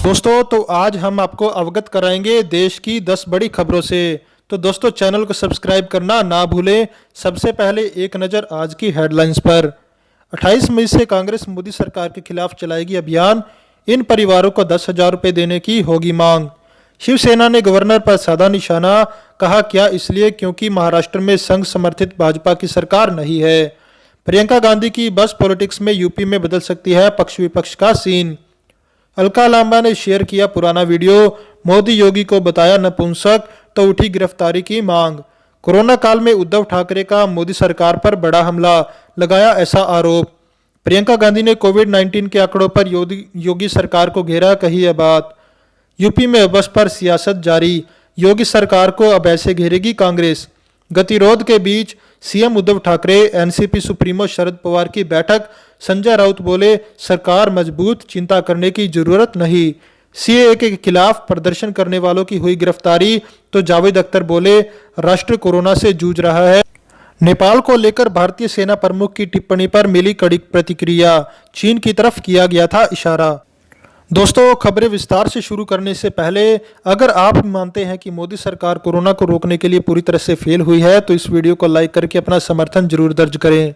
दोस्तों तो आज हम आपको अवगत कराएंगे देश की 10 बड़ी खबरों से। तो दोस्तों चैनल को सब्सक्राइब करना ना भूलें। सबसे पहले एक नज़र आज की हेडलाइंस पर। 28 मई से कांग्रेस मोदी सरकार के खिलाफ चलाएगी अभियान। इन परिवारों को 10,000 रुपये देने की होगी मांग। शिवसेना ने गवर्नर पर साधा निशाना, कहा क्या इसलिए क्योंकि महाराष्ट्र में संघ समर्थित भाजपा की सरकार नहीं है। प्रियंका गांधी की बस पॉलिटिक्स में यूपी में बदल सकती है पक्ष विपक्ष का सीन। अलका लांबा ने शेयर किया पुराना वीडियो, मोदी योगी को बताया नपुंसक तो उठी गिरफ्तारी की मांग। कोरोना काल में उद्धव ठाकरे का मोदी सरकार पर बड़ा हमला, लगाया ऐसा आरोप। प्रियंका गांधी ने कोविड-19 के आंकड़ों पर योगी सरकार को घेरा, कही यह बात। यूपी में बस पर सियासत जारी, योगी सरकार को अब ऐसे घेरेगी कांग्रेस। गतिरोध के बीच CM Uddhav Thackeray NCP supremo Sharad Pawar की बैठक। संजय राउत बोले सरकार मजबूत, चिंता करने की जरूरत नहीं। सीएए के खिलाफ प्रदर्शन करने वालों की हुई गिरफ्तारी, तो जावेद अख्तर बोले राष्ट्र कोरोना से जूझ रहा है। नेपाल को लेकर भारतीय सेना प्रमुख की टिप्पणी पर मिली कड़ी प्रतिक्रिया, चीन की तरफ किया गया था इशारा। दोस्तों खबरें विस्तार से शुरू करने से पहले अगर आप मानते हैं कि मोदी सरकार कोरोना को रोकने के लिए पूरी तरह से फेल हुई है तो इस वीडियो को लाइक करके अपना समर्थन जरूर दर्ज करें।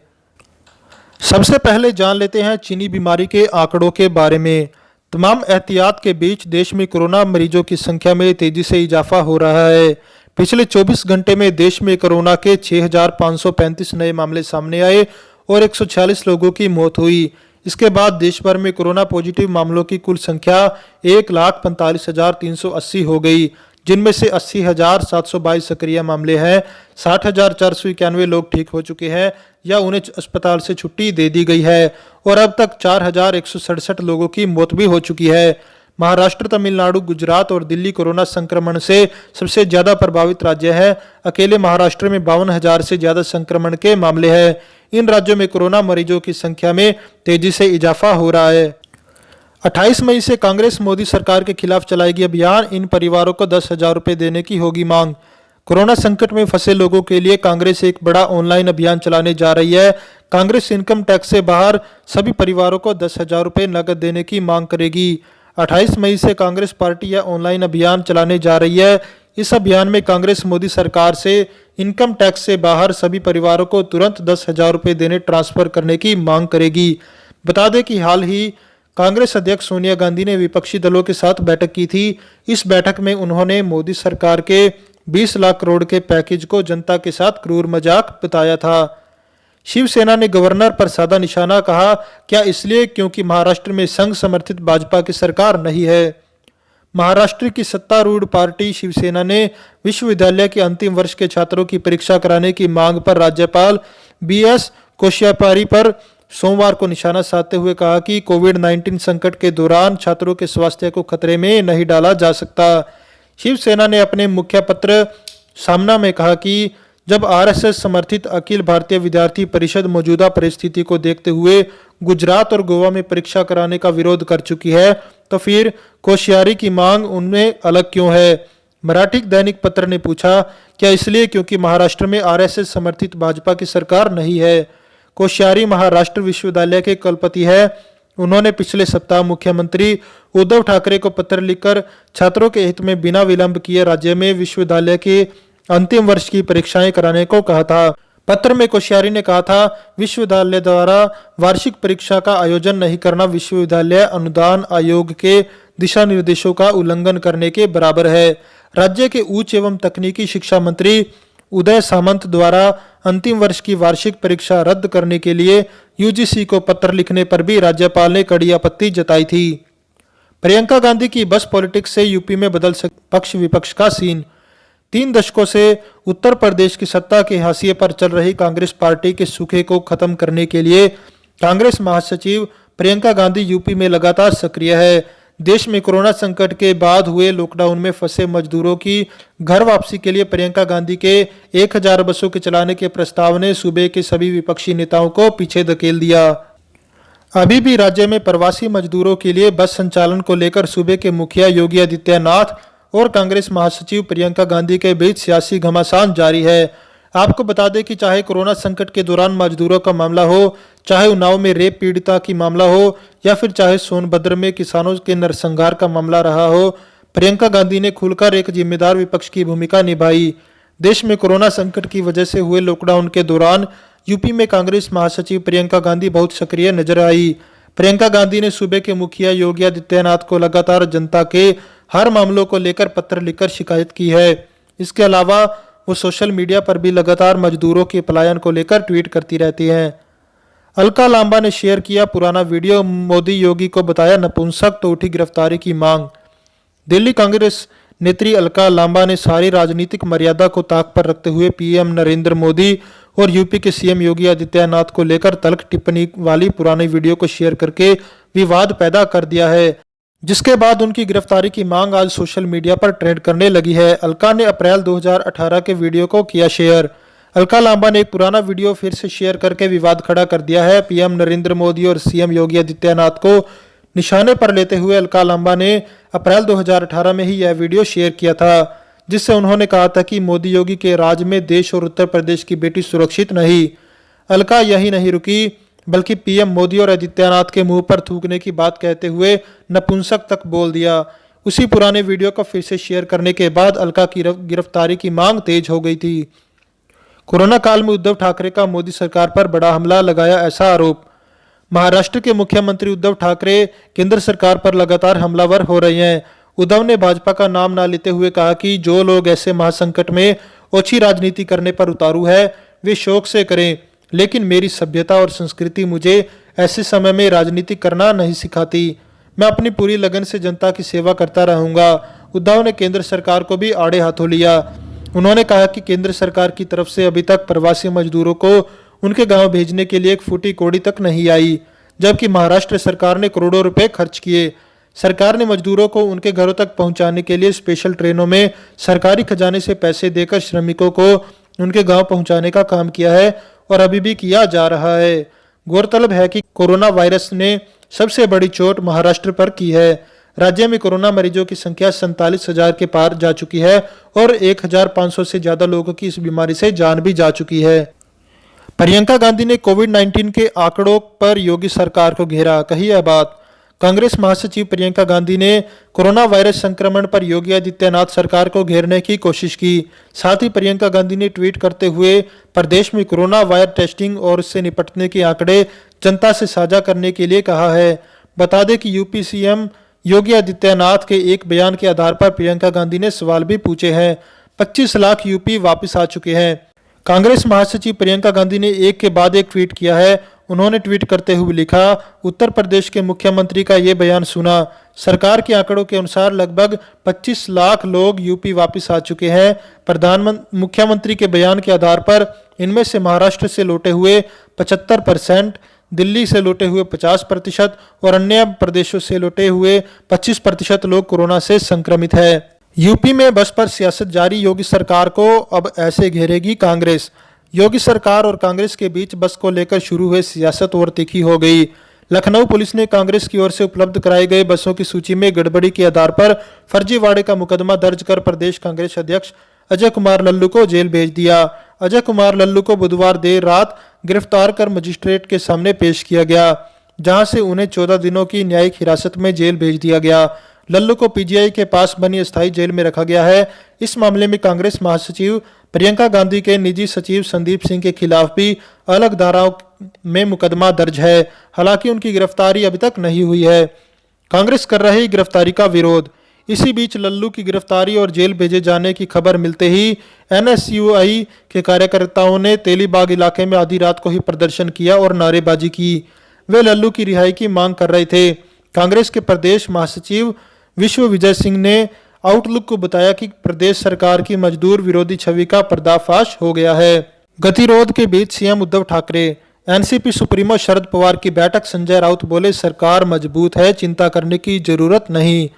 सबसे पहले जान लेते हैं चीनी बीमारी के आंकड़ों के बारे में। तमाम एहतियात के बीच देश में कोरोना मरीजों की संख्या में तेजी से इजाफा हो रहा है। पिछले 24 घंटे में देश में कोरोना के 6,535 नए मामले सामने आए और 146 लोगों की मौत हुई। इसके बाद देश भर में कोरोना पॉजिटिव मामलों की कुल संख्या 1,45,380 हो गई, जिनमें से 80,722 सक्रिय मामले हैं। 60,491 लोग ठीक हो चुके हैं या उन्हें अस्पताल से छुट्टी दे दी गई है और अब तक 4,167 लोगों की मौत भी हो चुकी है। महाराष्ट्र, तमिलनाडु, गुजरात और दिल्ली कोरोना संक्रमण से सबसे ज्यादा प्रभावित राज्य है। अकेले महाराष्ट्र में 52,000 से ज्यादा संक्रमण के मामले हैं। इन राज्यों में कोरोना मरीजों की संख्या में तेजी से इजाफा हो रहा है। 28 मई से कांग्रेस मोदी सरकार के खिलाफ चलाएगी अभियान। इन परिवारों को 10,000 रुपये देने की होगी मांग। कोरोना संकट में फंसे लोगों के लिए कांग्रेस एक बड़ा ऑनलाइन अभियान चलाने जा रही है। कांग्रेस इनकम टैक्स से बाहर सभी परिवारों को 10,000 रुपये नकद देने की मांग करेगी। 28 मई से कांग्रेस पार्टी यह ऑनलाइन अभियान चलाने जा रही है। इस अभियान में कांग्रेस मोदी सरकार से इनकम टैक्स से बाहर सभी परिवारों को तुरंत 10,000 रुपये देने ट्रांसफर करने की मांग करेगी। बता दें कि हाल ही कांग्रेस अध्यक्ष सोनिया गांधी ने विपक्षी दलों के साथ बैठक की थी। इस बैठक में उन्होंने मोदी सरकार के 20 लाख करोड़ के पैकेज को जनता के साथ क्रूर मजाक बताया था। शिवसेना ने गवर्नर पर साधा निशाना, कहा क्या इसलिए क्योंकि महाराष्ट्र में संघ समर्थित भाजपा की सरकार नहीं है। महाराष्ट्र की सत्तारूढ़ पार्टी शिवसेना ने विश्वविद्यालय के अंतिम वर्ष के छात्रों की परीक्षा कराने की मांग पर राज्यपाल बीएस कोश्यारी पर सोमवार को निशाना साधते हुए कहा कि कोविड-19 संकट के दौरान छात्रों के स्वास्थ्य को खतरे में नहीं डाला जा सकता। शिवसेना ने अपने मुख्य पत्र सामना में कहा कि जब आरएसएस समर्थित अखिल भारतीय विद्यार्थी परिषद मौजूदा परिस्थिति को देखते हुए गुजरात और गोवा में परीक्षा कराने का विरोध कर चुकी है, तो फिर कोश्यारी की मांग उनमें अलग क्यों है। मराठी दैनिक पत्र ने पूछा क्या इसलिए क्योंकि महाराष्ट्र में आरएसएस समर्थित भाजपा की सरकार नहीं है। कोश्यारी महाराष्ट्र विश्वविद्यालय के कुलपति है। उन्होंने पिछले सप्ताह मुख्यमंत्री उद्धव ठाकरे को पत्र लिखकर छात्रों के हित में बिना विलंब किए राज्य में विश्वविद्यालय के अंतिम वर्ष की परीक्षाएं कराने को कहा था। पत्र में कोश्यारी ने कहा था विश्वविद्यालय द्वारा वार्षिक परीक्षा का आयोजन नहीं करना विश्वविद्यालय अनुदान आयोग के दिशा निर्देशों का उल्लंघन करने के बराबर है। राज्य के उच्च एवं तकनीकी शिक्षा मंत्री उदय सामंत द्वारा अंतिम वर्ष की वार्षिक परीक्षा रद्द करने के लिए यूजीसी को पत्र लिखने पर भी राज्यपाल ने कड़ी आपत्ति जताई थी। प्रियंका गांधी की बस पॉलिटिक्स से यूपी में बदल पक्ष विपक्ष का सीन। 3 दशकों से उत्तर प्रदेश की सत्ता के हाशिए पर चल रही कांग्रेस पार्टी के सूखे को खत्म करने के लिए कांग्रेस महासचिव प्रियंका गांधी यूपी में लगातार सक्रिय है। देश में कोरोना संकट के बाद हुए लॉकडाउन में फंसे मजदूरों की घर वापसी के लिए प्रियंका गांधी के 1,000 बसों के चलाने के प्रस्ताव ने सूबे के सभी विपक्षी नेताओं को पीछे धकेल दिया। अभी भी राज्य में प्रवासी मजदूरों के लिए बस संचालन को लेकर सूबे के मुखिया योगी आदित्यनाथ और कांग्रेस महासचिव प्रियंका गांधी के बीच सियासी घमासान जारी है। आपको बता दें कि चाहे कोरोना संकट के दौरान मजदूरों का मामला हो, चाहे उन्नाव में रेप पीड़िता की मामला हो या फिर चाहे सोनभद्र में किसानों के नरसंहार का मामला रहा हो, प्रियंका गांधी ने खुलकर एक जिम्मेदार विपक्ष की भूमिका निभाई। देश में कोरोना संकट की वजह से हुए लॉकडाउन के दौरान यूपी में कांग्रेस महासचिव प्रियंका गांधी बहुत सक्रिय नजर आई। प्रियंका गांधी ने सूबे के मुखिया योगी आदित्यनाथ को लगातार जनता के हर मामलों को लेकर पत्र लिखकर शिकायत की है। इसके अलावा वो सोशल मीडिया पर भी लगातार मजदूरों के पलायन को लेकर ट्वीट करती रहती हैं। अलका लांबा ने शेयर किया पुराना वीडियो, मोदी योगी को बताया नपुंसक तो उठी गिरफ्तारी की मांग। दिल्ली कांग्रेस नेत्री अलका लांबा ने सारी राजनीतिक मर्यादा को ताक पर रखते हुए पीएम नरेंद्र मोदी और यूपी के सीएम योगी आदित्यनाथ को लेकर तल्ख टिप्पणी वाली पुरानी वीडियो को शेयर करके विवाद पैदा कर दिया है, जिसके बाद उनकी गिरफ्तारी की मांग आज सोशल मीडिया पर ट्रेंड करने लगी है। अलका ने अप्रैल 2018 के वीडियो को किया शेयर। अलका लांबा ने एक पुराना वीडियो फिर से शेयर करके विवाद खड़ा कर दिया है। पीएम नरेंद्र मोदी और सीएम योगी आदित्यनाथ को निशाने पर लेते हुए अलका लांबा ने अप्रैल 2018 में ही यह वीडियो शेयर किया था, जिससे उन्होंने कहा था कि मोदी योगी के राज में देश और उत्तर प्रदेश की बेटी सुरक्षित नहीं। अलका यही नहीं रुकी, बल्कि पीएम मोदी और आदित्यनाथ के मुंह पर थूकने की बात कहते हुए नपुंसक तक बोल दिया। उसी पुराने वीडियो को फिर से शेयर करने के बाद अलका की गिरफ्तारी की मांग तेज हो गई थी। कोरोना काल में उद्धव ठाकरे का मोदी सरकार पर बड़ा हमला लगाया, ऐसा आरोप। महाराष्ट्र के मुख्यमंत्री उद्धव ठाकरे केंद्र सरकार पर लगातार हमलावर हो रहे हैं। उद्धव ने भाजपा का नाम ना लेते हुए कहा कि जो लोग ऐसे महासंकट में ओछी राजनीति करने पर उतारू है वे शौक से करें, लेकिन मेरी सभ्यता और संस्कृति मुझे ऐसे समय में राजनीति करना नहीं सिखाती। मैं अपनी पूरी लगन से जनता की सेवा करता रहूंगा। उद्धव ने केंद्र सरकार को भी आड़े हाथों लिया। उन्होंने कहा कि केंद्र सरकार की तरफ से अभी तक प्रवासी मजदूरों को उनके गांव भेजने के लिए एक फूटी कौड़ी तक नहीं आई, जबकि महाराष्ट्र सरकार ने करोड़ों रुपए खर्च किए। सरकार ने मजदूरों को उनके घरों तक पहुंचाने के लिए स्पेशल ट्रेनों में सरकारी खजाने से पैसे देकर श्रमिकों को उनके गांव पहुंचाने का काम किया है और अभी भी किया जा रहा है। गौरतलब है कि कोरोना वायरस ने सबसे बड़ी चोट महाराष्ट्र पर की है। राज्य में कोरोना मरीजों की संख्या 47,000 के पार जा चुकी है और 1,500 से ज्यादा लोगों की इस बीमारी से जान भी जा चुकी है। प्रियंका गांधी ने कोविड-19 के आंकड़ों पर योगी सरकार को घेरा, कही यह बात। कांग्रेस महासचिव प्रियंका गांधी ने कोरोना वायरस संक्रमण पर योगी आदित्यनाथ सरकार को घेरने की कोशिश की। साथ ही प्रियंका गांधी ने ट्वीट करते हुए प्रदेश में कोरोना वायरस टेस्टिंग और उससे निपटने के आंकड़े जनता से साझा करने के लिए कहा है। बता दें कि यूपी सीएम योगी आदित्यनाथ के एक बयान के आधार पर प्रियंका गांधी ने सवाल भी पूछे हैं। 25 लाख यूपी वापस आ चुके हैं। कांग्रेस महासचिव प्रियंका गांधी ने एक के बाद एक ट्वीट किया है। उन्होंने ट्वीट करते हुए लिखा, उत्तर प्रदेश के मुख्यमंत्री का ये बयान सुना। सरकार के आंकड़ों के अनुसार लगभग 25 लाख लोग यूपी वापस आ चुके हैं। मुख्यमंत्री के बयान के आधार पर इनमें से महाराष्ट्र से लौटे हुए 75%, दिल्ली से लौटे हुए 50% और अन्य प्रदेशों से लौटे हुए 25% लोग कोरोना से संक्रमित है। यूपी में बस पर सियासत जारी, योगी सरकार को अब ऐसे घेरेगी कांग्रेस। योगी सरकार और कांग्रेस के बीच बस को लेकर शुरू हुई सियासत और तीखी हो गई। लखनऊ पुलिस ने कांग्रेस की ओर से उपलब्ध कराई गई बसों की सूची में गड़बड़ी के आधार पर फर्जीवाड़े का मुकदमा दर्ज कर प्रदेश कांग्रेस अध्यक्ष अजय कुमार लल्लू को जेल भेज दिया। अजय कुमार लल्लू को बुधवार देर रात गिरफ्तार कर मजिस्ट्रेट के सामने पेश किया गया, जहां से उन्हें 14 दिनों की न्यायिक हिरासत में जेल भेज दिया गया। लल्लू को पीजीआई के पास बनी अस्थायी जेल में रखा गया है। इस मामले में कांग्रेस महासचिव प्रियंका गांधी के निजी सचिव संदीप सिंह के खिलाफ भी अलग धाराओं में मुकदमा दर्ज है। हालांकि उनकी गिरफ्तारी अभी तक नहीं हुई है। कांग्रेस कर रही गिरफ्तारी का विरोध। इसी बीच लल्लू की गिरफ्तारी और जेल भेजे जाने की खबर मिलते ही एनएसयूआई के कार्यकर्ताओं ने तेलीबाग इलाके में आधी रात को ही प्रदर्शन किया और नारेबाजी की। वे लल्लू की रिहाई की मांग कर रहे थे। कांग्रेस के प्रदेश महासचिव विश्व विजय सिंह ने आउटलुक को बताया कि प्रदेश सरकार की मजदूर विरोधी छवि का पर्दाफाश हो गया है। गतिरोध के बीच CM Uddhav Thackeray, NCP supremo Sharad Pawar की बैठक। संजय राउत बोले, सरकार मजबूत है, चिंता करने की जरूरत नहीं।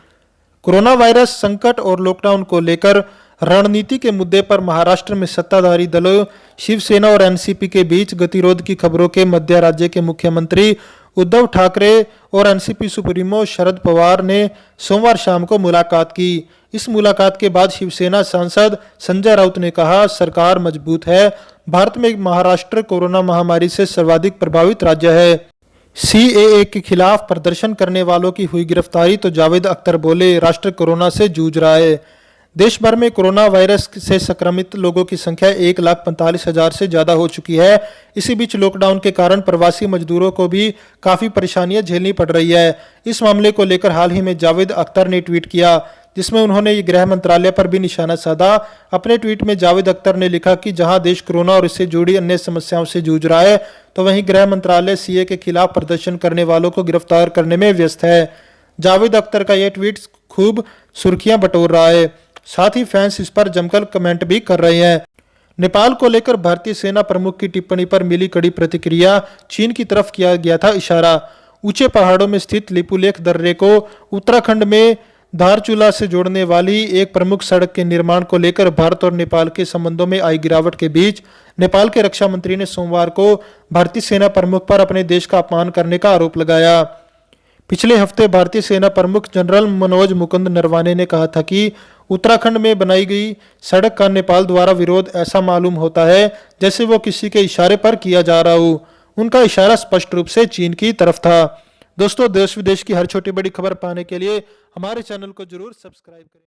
कोरोना वायरस संकट और लॉकडाउन को लेकर रणनीति के मुद्दे पर महाराष्ट्र में सत्ताधारी दलों शिवसेना और एनसीपी के बीच गतिरोध की खबरों के मध्य राज्य के मुख्यमंत्री उद्धव ठाकरे और एनसीपी सुप्रीमो शरद पवार ने सोमवार शाम को मुलाकात की। इस मुलाकात के बाद शिवसेना सांसद संजय राउत ने कहा, सरकार मजबूत है। भारत में महाराष्ट्र कोरोना महामारी से सर्वाधिक प्रभावित राज्य है। सीएए के खिलाफ प्रदर्शन करने वालों की हुई गिरफ्तारी तो जावेद अख्तर बोले, राष्ट्र कोरोना से जूझ रहा है। देश भर में कोरोना वायरस से संक्रमित लोगों की संख्या 1,45,000 से ज्यादा हो चुकी है। इसी बीच लॉकडाउन के कारण प्रवासी मजदूरों को भी काफी परेशानियां झेलनी पड़ रही है। इस मामले को लेकर हाल ही में जावेद अख्तर ने ट्वीट किया, जिसमें उन्होंने गृह मंत्रालय पर भी निशाना साधा। अपने ट्वीट में जावेद अख्तर ने लिखा कि जहां देश कोरोना और इससे जुड़ी अन्य समस्याओं से जूझ रहा है, तो वहीं गृह मंत्रालय सीए के खिलाफ प्रदर्शन करने वालों को गिरफ्तार करने में व्यस्त है। जावेद अख्तर का यह ट्वीट खूब सुर्खियां बटोर रहा है। साथ ही फैंस इस पर जमकर कमेंट भी कर रहे हैं। नेपाल को लेकर भारतीय सेना प्रमुख की टिप्पणी पर मिली कड़ी प्रतिक्रिया, चीन की तरफ किया गया था इशारा। ऊंचे पहाड़ों में स्थित लिपुलेख दर्रे को उत्तराखंड में धारचूला से जोड़ने वाली एक प्रमुख सड़क के निर्माण को लेकर भारत और नेपाल के संबंधों में आई गिरावट के बीच नेपाल के रक्षा मंत्री ने सोमवार को भारतीय सेना प्रमुख पर अपने देश का अपमान करने का आरोप लगाया। पिछले हफ्ते भारतीय सेना प्रमुख जनरल मनोज मुकुंद नरवाने ने कहा था कि उत्तराखंड में बनाई गई सड़क का नेपाल द्वारा विरोध ऐसा मालूम होता है जैसे वो किसी के इशारे पर किया जा रहा हो। उनका इशारा स्पष्ट रूप से चीन की तरफ था। दोस्तों, देश विदेश की हर छोटी बड़ी खबर पाने के लिए हमारे चैनल को जरूर सब्सक्राइब करें।